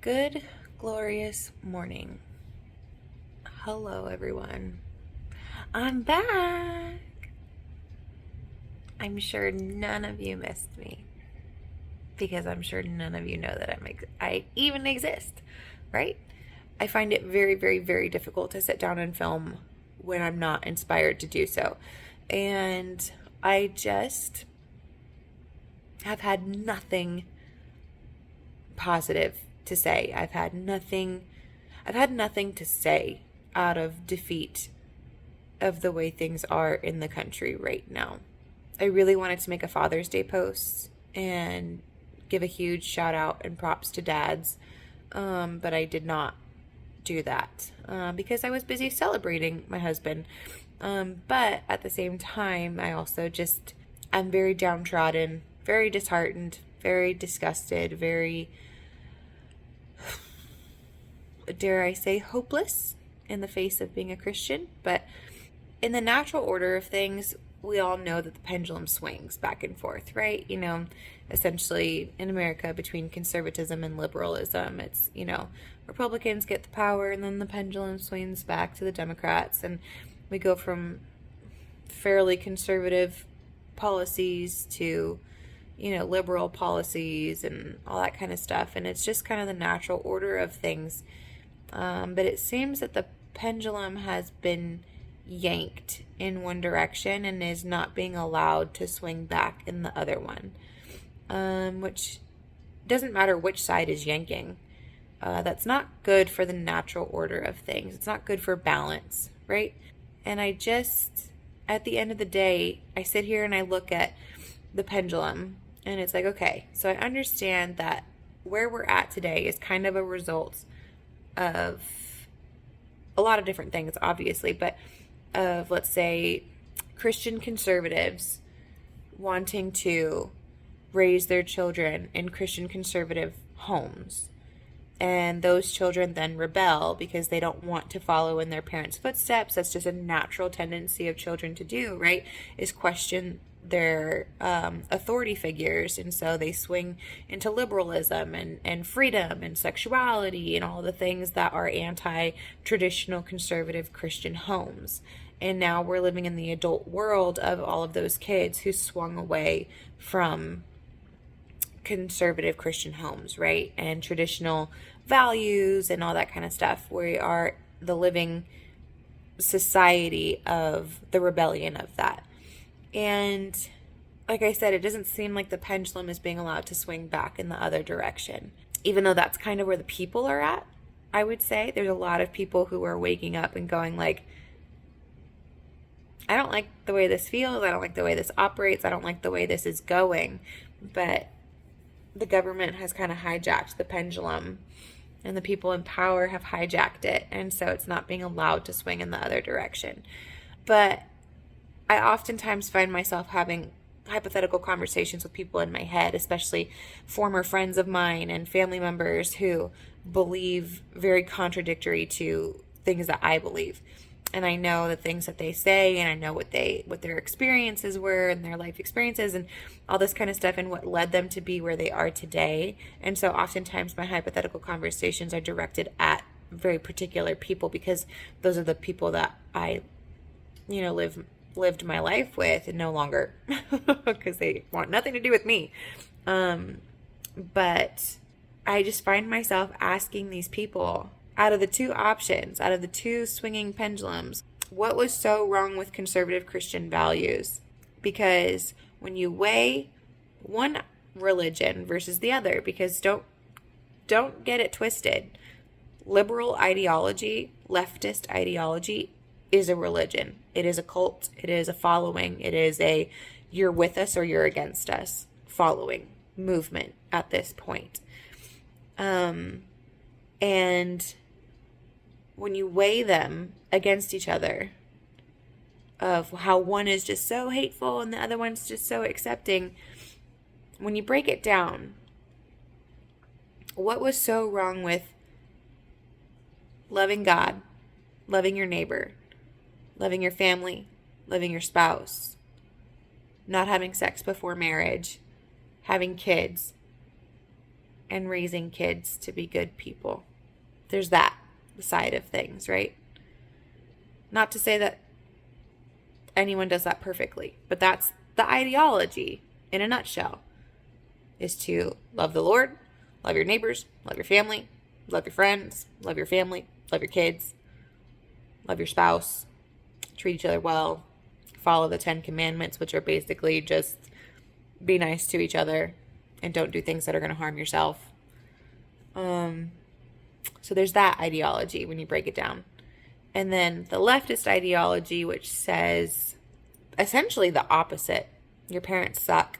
Good, glorious morning. Hello, everyone. I'm back. I'm sure none of you missed me because I'm sure none of you know that I even exist, right? I find it very, very, very difficult to sit down and film when I'm not inspired to do so. And I just have had nothing positive to say. I've had nothing to say out of defeat of the way things are in the country right now. I really wanted to make a Father's Day post and give a huge shout out and props to dads, but I did not do that because I was busy celebrating my husband. But at the same time, I'm very downtrodden, very disheartened, very disgusted, very, dare I say, hopeless in the face of being a Christian. But in the natural order of things, we all know that the pendulum swings back and forth, right? Essentially in America between conservatism and liberalism, it's, Republicans get the power and then the pendulum swings back to the Democrats, and we go from fairly conservative policies to, liberal policies and all that kind of stuff. And it's just kind of the natural order of things. But it seems that the pendulum has been yanked in one direction and is not being allowed to swing back in the other one, which doesn't matter which side is yanking. That's not good for the natural order of things. It's not good for balance, right? And at the end of the day, I sit here and I look at the pendulum and it's like, okay, so I understand that where we're at today is kind of a result of a lot of different things, obviously, but of, let's say, Christian conservatives wanting to raise their children in Christian conservative homes. And those children then rebel because they don't want to follow in their parents' footsteps. That's just a natural tendency of children to do, right? Is question their authority figures. And so they swing into liberalism and freedom and sexuality and all the things that are anti-traditional conservative Christian homes. And now we're living in the adult world of all of those kids who swung away from conservative Christian homes, right? And traditional values and all that kind of stuff. We are the living society of the rebellion of that. And like I said, it doesn't seem like the pendulum is being allowed to swing back in the other direction, even though that's kind of where the people are at. I would say there's a lot of people who are waking up and going like, I don't like the way this feels. I don't like the way this operates. I don't like the way this is going. But the government has kind of hijacked the pendulum and the people in power have hijacked it. And so it's not being allowed to swing in the other direction. But I oftentimes find myself having hypothetical conversations with people in my head, especially former friends of mine and family members who believe very contradictory to things that I believe. And I know the things that they say, and I know what their experiences were and their life experiences and all this kind of stuff and what led them to be where they are today. And so oftentimes my hypothetical conversations are directed at very particular people because those are the people that I, lived my life with and no longer because they want nothing to do with me. But I just find myself asking these people, out of the two options, out of the two swinging pendulums, what was so wrong with conservative Christian values? Because when you weigh one religion versus the other, because don't get it twisted. Liberal ideology, leftist ideology is a religion. It is a cult. It is a following. It is a you're with us or you're against us following movement at this point. And when you weigh them against each other, of how one is just so hateful and the other one's just so accepting, when you break it down, what was so wrong with loving God, loving your neighbor, loving your family, loving your spouse, not having sex before marriage, having kids, and raising kids to be good people. There's that side of things, right? Not to say that anyone does that perfectly, but that's the ideology in a nutshell, is to love the Lord, love your neighbors, love your family, love your friends, love your family, love your kids, love your spouse, treat each other well, follow the 10 Commandments, which are basically just be nice to each other and don't do things that are going to harm yourself. So there's that ideology when you break it down. And then the leftist ideology, which says essentially the opposite. Your parents suck.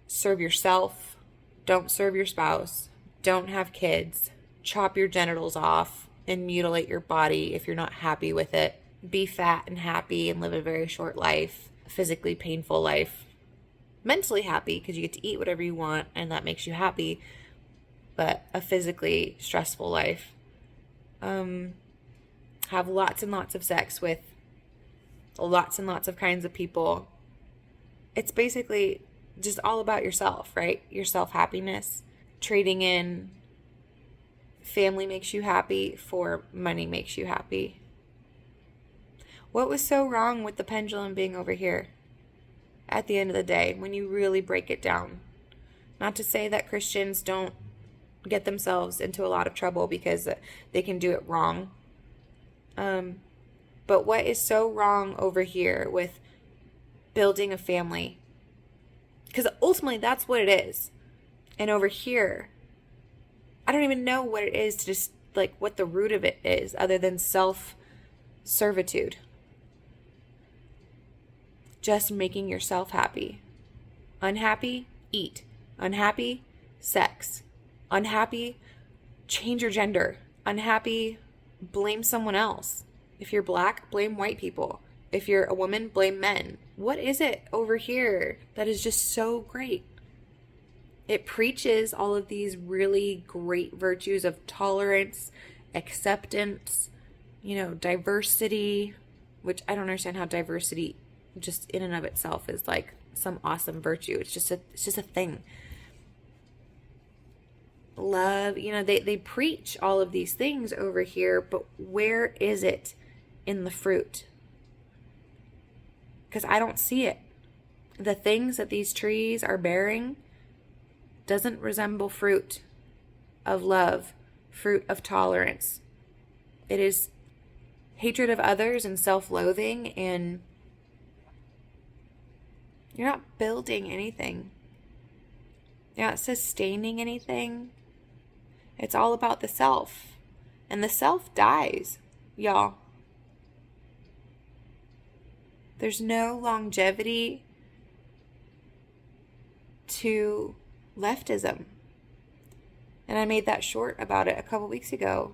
Serve yourself. Don't serve your spouse. Don't have kids. Chop your genitals off and mutilate your body if you're not happy with it. Be fat and happy and live a very short life, a physically painful life. Mentally happy because you get to eat whatever you want and that makes you happy, but a physically stressful life. Have lots and lots of sex with lots and lots of kinds of people. It's basically just all about yourself, right? Your self-happiness. Trading in family makes you happy for money makes you happy. What was so wrong with the pendulum being over here at the end of the day when you really break it down? Not to say that Christians don't get themselves into a lot of trouble because they can do it wrong. But what is so wrong over here with building a family? Because ultimately that's what it is. And over here, I don't even know what it is to just like what the root of it is other than self-servitude. Just making yourself happy. Unhappy, eat. Unhappy, sex. Unhappy, change your gender. Unhappy, blame someone else. If you're black, blame white people. If you're a woman, blame men. What is it over here that is just so great? It preaches all of these really great virtues of tolerance, acceptance, diversity, which I don't understand how diversity just in and of itself is like some awesome virtue. It's just a thing. Love, they preach all of these things over here, but where is it in the fruit? Because I don't see it. The things that these trees are bearing doesn't resemble fruit of love, fruit of tolerance. It is hatred of others and self-loathing, and you're not building anything. You're not sustaining anything. It's all about the self. And the self dies, y'all. There's no longevity to leftism. And I made that short about it a couple weeks ago.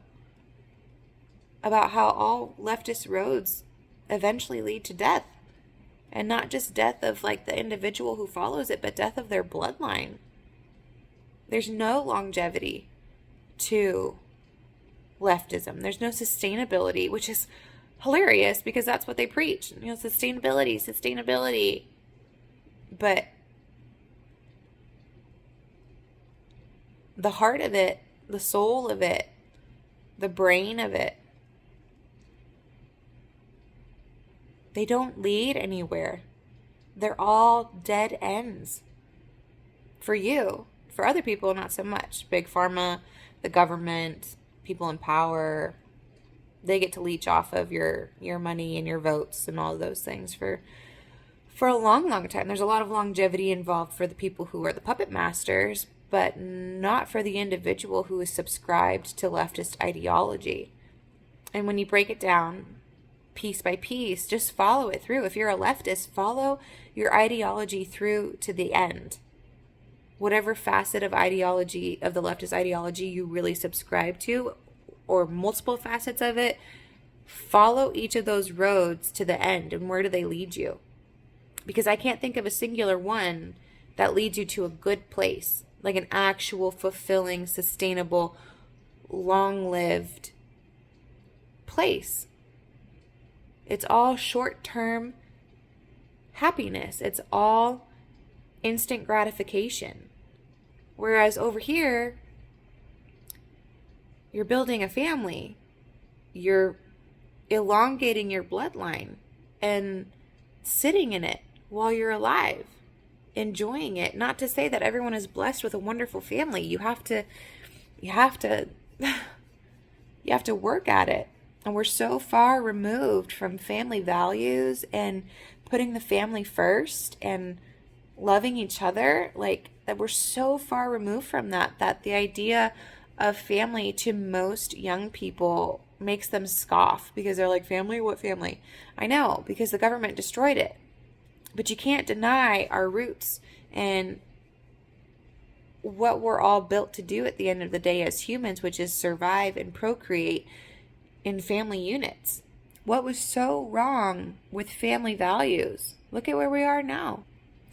About how all leftist roads eventually lead to death. And not just death of like the individual who follows it, but death of their bloodline. There's no longevity to leftism. There's no sustainability, which is hilarious because that's what they preach. Sustainability. But the heart of it, the soul of it, the brain of it, they don't lead anywhere. They're all dead ends. For you. For other people, not so much. Big pharma, the government, people in power, they get to leech off of your money and your votes and all of those things for a long, long time. There's a lot of longevity involved for the people who are the puppet masters, but not for the individual who is subscribed to leftist ideology. And when you break it down piece by piece, just follow it through. If you're a leftist, follow your ideology through to the end. Whatever facet of ideology, of the leftist ideology you really subscribe to, or multiple facets of it, follow each of those roads to the end. And where do they lead you? Because I can't think of a singular one that leads you to a good place, like an actual fulfilling, sustainable, long-lived place. It's all short-term happiness. It's all instant gratification. Whereas over here, You're building a family. You're elongating your bloodline and sitting in it while you're alive, enjoying it. Not to say that everyone is blessed with a wonderful family. You have to you have to work at it. And we're so far removed from family values and putting the family first and loving each other, like that we're so far removed from that the idea of family to most young people makes them scoff because they're like, family? What family? I know, because the government destroyed it. But you can't deny our roots and what we're all built to do at the end of the day as humans, which is survive and procreate in family units. What was so wrong with family values? Look at where we are now.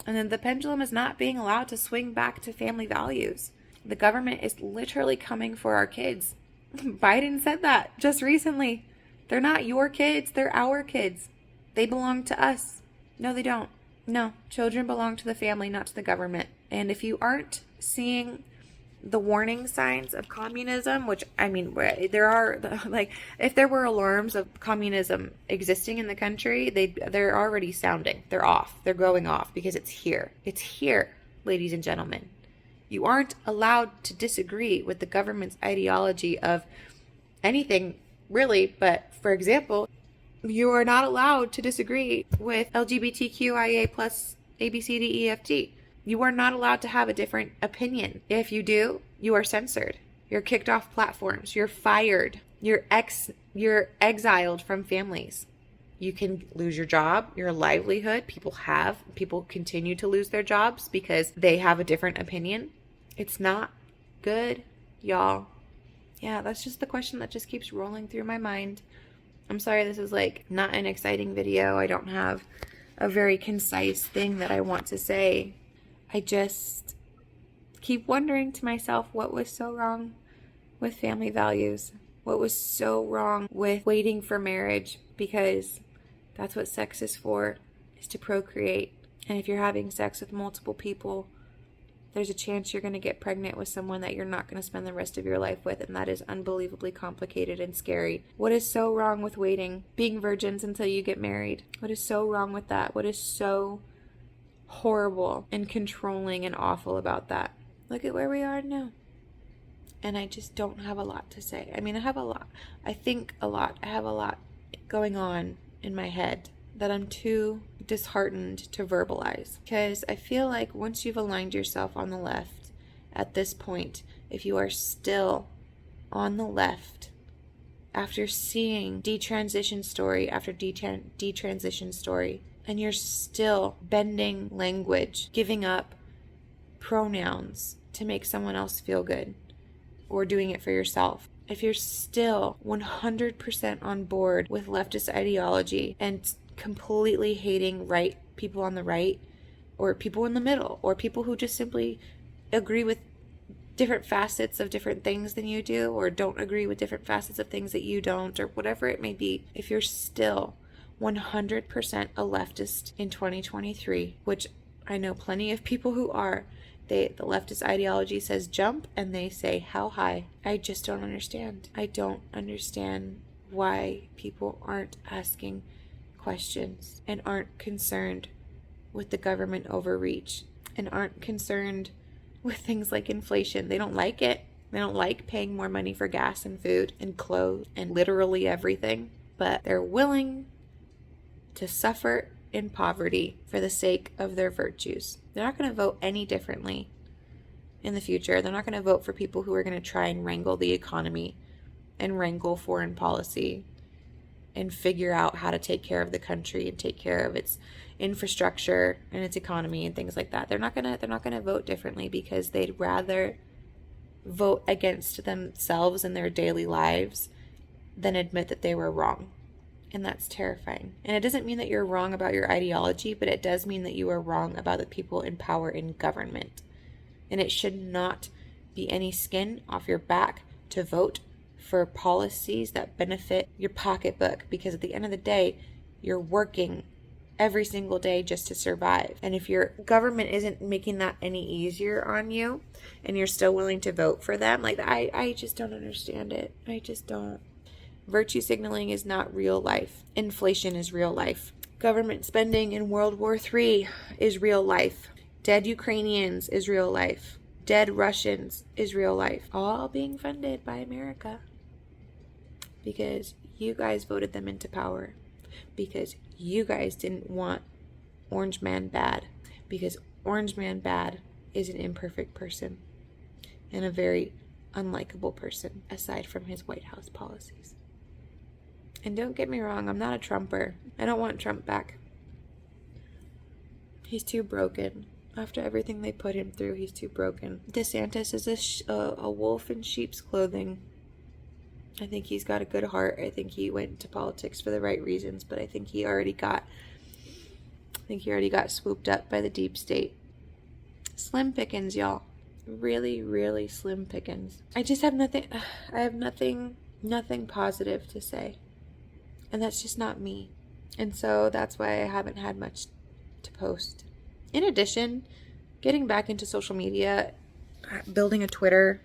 And then the pendulum is not being allowed to swing back to family values. The government is literally coming for our kids. Biden said that just recently. They're not your kids, they're our kids. They belong to us. No, they don't. No, children belong to the family, not to the government. And if you aren't seeing the warning signs of communism, which, I mean, there are, like, if there were alarms of communism existing in the country, they're already sounding. They're off. They're going off because it's here. It's here, ladies and gentlemen. You aren't allowed to disagree with the government's ideology of anything, really. But, for example, you are not allowed to disagree with LGBTQIA plus ABCDEFG. You are not allowed to have a different opinion. If you do, you are censored. You're kicked off platforms. You're fired. You're exiled from families. You can lose your job, your livelihood. People continue to lose their jobs because they have a different opinion. It's not good, y'all. Yeah, that's just the question that just keeps rolling through my mind. I'm sorry, this is like not an exciting video. I don't have a very concise thing that I want to say. I just keep wondering to myself, what was so wrong with family values? What was so wrong with waiting for marriage? Because that's what sex is for, is to procreate. And if you're having sex with multiple people, there's a chance you're going to get pregnant with someone that you're not going to spend the rest of your life with, and that is unbelievably complicated and scary. What is so wrong with waiting, being virgins until you get married? What is so wrong with that? What is so horrible and controlling and awful about that? Look at where we are now. And I just don't have a lot to say. I mean, I have a lot. I think a lot. I have a lot going on in my head that I'm too disheartened to verbalize. Because I feel like once you've aligned yourself on the left, at this point, if you are still on the left, after seeing detransition story after detransition story, and you're still bending language, giving up pronouns to make someone else feel good, or doing it for yourself. If you're still 100% on board with leftist ideology and completely hating people on the right, or people in the middle, or people who just simply agree with different facets of different things than you do, or don't agree with different facets of things that you don't, or whatever it may be, if you're still 100% a leftist in 2023, which I know plenty of people who are, the leftist ideology says jump and they say how high. I just don't understand. I don't understand why people aren't asking questions and aren't concerned with the government overreach and aren't concerned with things like inflation. They don't like it. They don't like paying more money for gas and food and clothes and literally everything, but they're willing to suffer in poverty for the sake of their virtues. They're not going to vote any differently in the future. They're not going to vote for people who are going to try and wrangle the economy and wrangle foreign policy and figure out how to take care of the country and take care of its infrastructure and its economy and things like that. They're not going to vote differently because they'd rather vote against themselves in their daily lives than admit that they were wrong. And that's terrifying. And it doesn't mean that you're wrong about your ideology, but it does mean that you are wrong about the people in power in government. And it should not be any skin off your back to vote for policies that benefit your pocketbook, because at the end of the day, you're working every single day just to survive. And if your government isn't making that any easier on you and you're still willing to vote for them, like I just don't understand it. I just don't. Virtue signaling is not real life. Inflation is real life. Government spending in World War III is real life. Dead Ukrainians is real life. Dead Russians is real life. All being funded by America. Because you guys voted them into power. Because you guys didn't want Orange Man bad. Because Orange Man bad is an imperfect person. And a very unlikable person, aside from his White House policies. And don't get me wrong, I'm not a Trumper. I don't want Trump back. He's too broken. After everything they put him through, he's too broken. DeSantis is a wolf in sheep's clothing. I think he's got a good heart. I think he went into politics for the right reasons, but I think he already got swooped up by the deep state. Slim pickings, y'all. Really, really slim pickings. I have nothing positive to say. And that's just not me. And so that's why I haven't had much to post. In addition, getting back into social media, building a Twitter,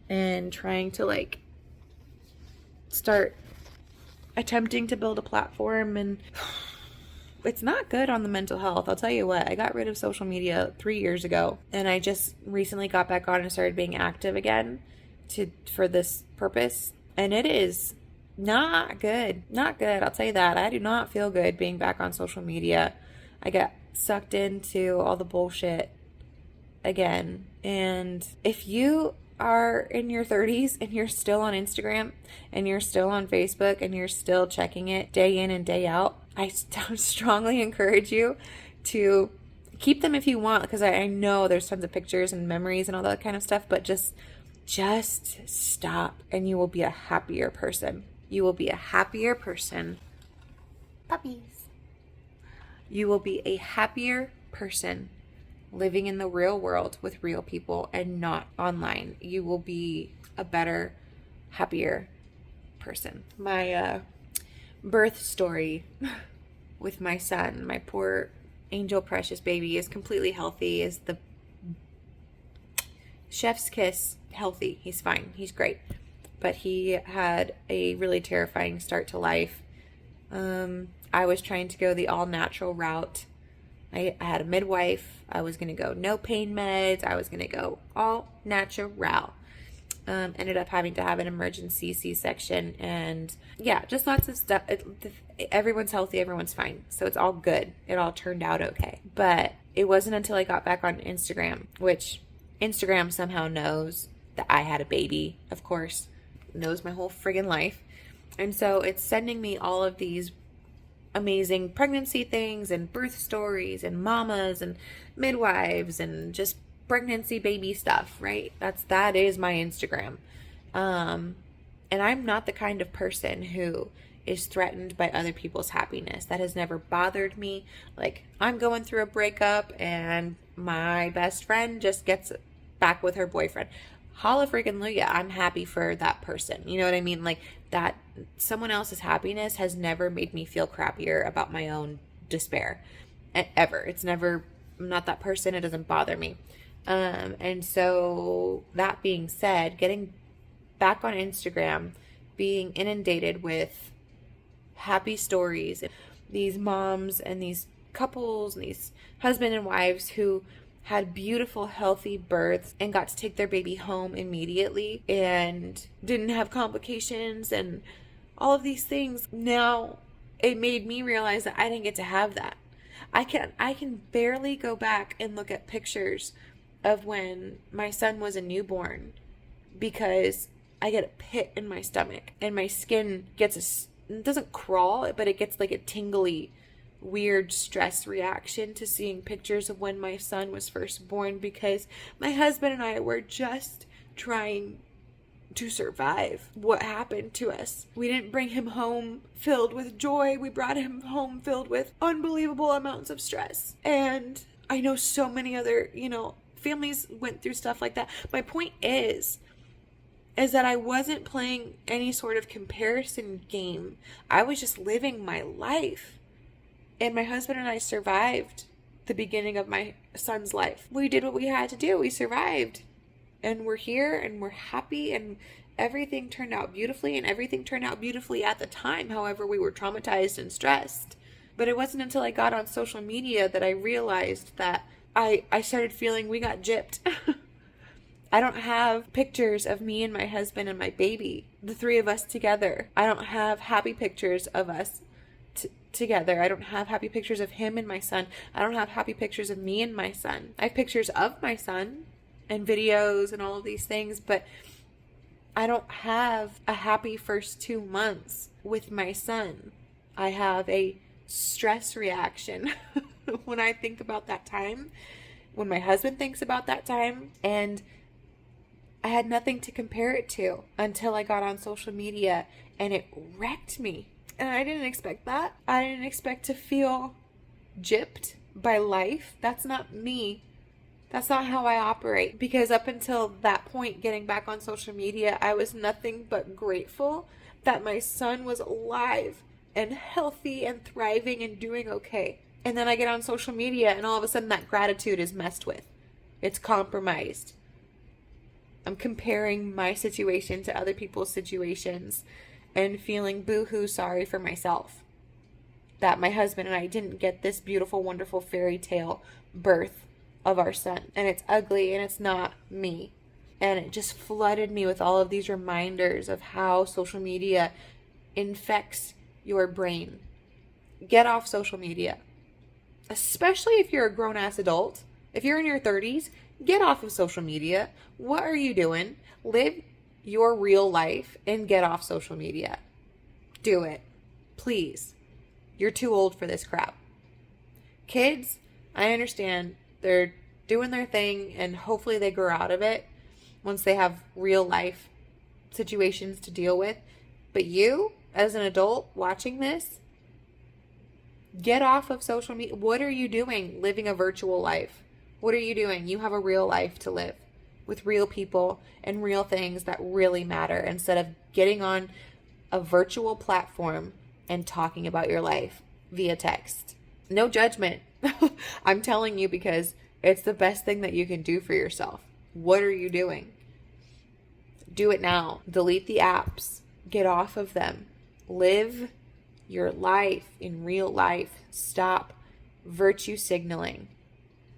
and trying to start attempting to build a platform, and it's not good on the mental health. I'll tell you what, I got rid of social media 3 years ago, and I just recently got back on and started being active again for this purpose, and it is not good. Not good. I'll tell you that. I do not feel good being back on social media. I get sucked into all the bullshit again. And if you are in your 30s and you're still on Instagram and you're still on Facebook and you're still checking it day in and day out, I strongly encourage you to keep them if you want, because I know there's tons of pictures and memories and all that kind of stuff, but just stop and you will be a happier person. You will be a happier person. Puppies. You will be a happier person living in the real world with real people and not online. You will be a better, happier person. My birth story with my son, my poor angel precious baby, is completely healthy. Is the chef's kiss healthy. He's fine. He's great. But he had a really terrifying start to life. I was trying to go the all-natural route. I had a midwife. I was going to go no pain meds. I was going to go all natural. Ended up having to have an emergency C-section. And yeah, just lots of stuff. Everyone's healthy. Everyone's fine. So it's all good. It all turned out okay. But it wasn't until I got back on Instagram, which Instagram somehow knows that I had a baby, of course. Knows my whole friggin' life. And so it's sending me all of these amazing pregnancy things and birth stories and mamas and midwives and just pregnancy baby stuff, right? That is my Instagram. And I'm not the kind of person who is threatened by other people's happiness. That has never bothered me. Like, I'm going through a breakup and my best friend just gets back with her boyfriend. Holla freaking Luya, I'm happy for that person. You know what I mean? Like, that someone else's happiness has never made me feel crappier about my own despair. Ever. It's never, I'm not that person. It doesn't bother me. And so that being said, getting back on Instagram, being inundated with happy stories, these moms and these couples and these husband and wives who had beautiful, healthy births and got to take their baby home immediately and didn't have complications and all of these things. Now, it made me realize that I didn't get to have that. I can barely go back and look at pictures of when my son was a newborn because I get a pit in my stomach and my skin gets it doesn't crawl, but it gets like a tingly, weird stress reaction to seeing pictures of when my son was first born, because my husband and I were just trying to survive what happened to us. We didn't bring him home filled with joy. We brought him home filled with unbelievable amounts of stress. And I know so many other, families went through stuff like that. My point is that I wasn't playing any sort of comparison game. I was just living my life. And my husband and I survived the beginning of my son's life. We did what we had to do. We survived. And we're here and we're happy and everything turned out beautifully, and everything turned out beautifully at the time. However, we were traumatized and stressed. But it wasn't until I got on social media that I realized that I started feeling we got gypped. I don't have pictures of me and my husband and my baby, the three of us together. I don't have happy pictures of us together. I don't have happy pictures of him and my son. I don't have happy pictures of me and my son. I have pictures of my son and videos and all of these things, but I don't have a happy first 2 months with my son. I have a stress reaction when I think about that time, when my husband thinks about that time, and I had nothing to compare it to until I got on social media, and it wrecked me. And I didn't expect that. I didn't expect to feel gypped by life. That's not me. That's not how I operate. Because up until that point, getting back on social media, I was nothing but grateful that my son was alive and healthy and thriving and doing okay. And then I get on social media and all of a sudden that gratitude is messed with. It's compromised. I'm comparing my situation to other people's situations and feeling boo-hoo sorry for myself that my husband and I didn't get this beautiful, wonderful fairy tale birth of our son. And it's ugly and it's not me. And it just flooded me with all of these reminders of how social media infects your brain. Get off social media. Especially if you're a grown-ass adult. If you're in your 30s, get off of social media. What are you doing? Live your real life and get off social media. Do it. Please. You're too old for this crap. Kids, I understand they're doing their thing and hopefully they grow out of it once they have real life situations to deal with. But you, as an adult watching this, get off of social media. What are you doing living a virtual life? What are you doing? You have a real life to live with real people and real things that really matter instead of getting on a virtual platform and talking about your life via text. No judgment. I'm telling you because it's the best thing that you can do for yourself. What are you doing? Do it now. Delete the apps. Get off of them. Live your life in real life. Stop virtue signaling.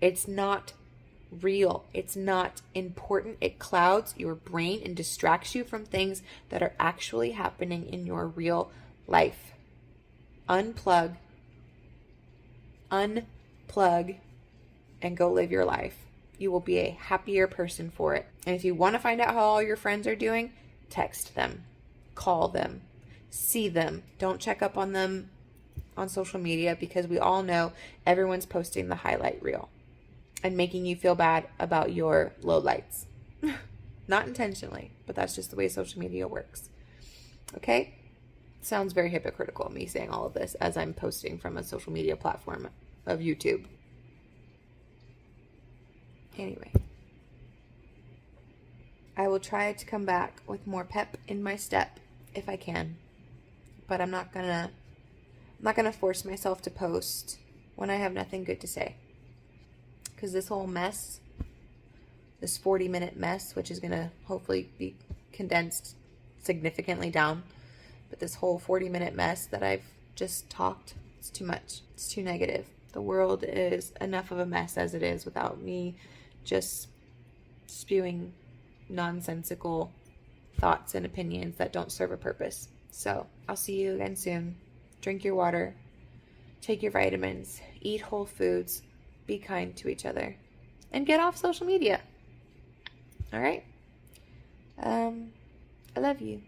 It's not real. It's not important. It clouds your brain and distracts you from things that are actually happening in your real life. Unplug, and go live your life. You will be a happier person for it. And if you want to find out how all your friends are doing, text them, call them, see them. Don't check up on them on social media because we all know everyone's posting the highlight reel and making you feel bad about your lowlights. Not intentionally, but that's just the way social media works. Okay? Sounds very hypocritical, me saying all of this as I'm posting from a social media platform of YouTube. Anyway, I will try to come back with more pep in my step if I can, but I'm not gonna force myself to post when I have nothing good to say. Because this whole mess, this 40-minute mess, which is gonna hopefully be condensed significantly down, but this whole 40-minute mess that I've just talked, it's too much. It's too negative. The world is enough of a mess as it is without me just spewing nonsensical thoughts and opinions that don't serve a purpose. So I'll see you again soon. Drink your water, take your vitamins, eat whole foods, be kind to each other, and get off social media. All right? I love you.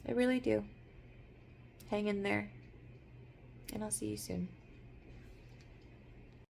I really do. Hang in there, and I'll see you soon.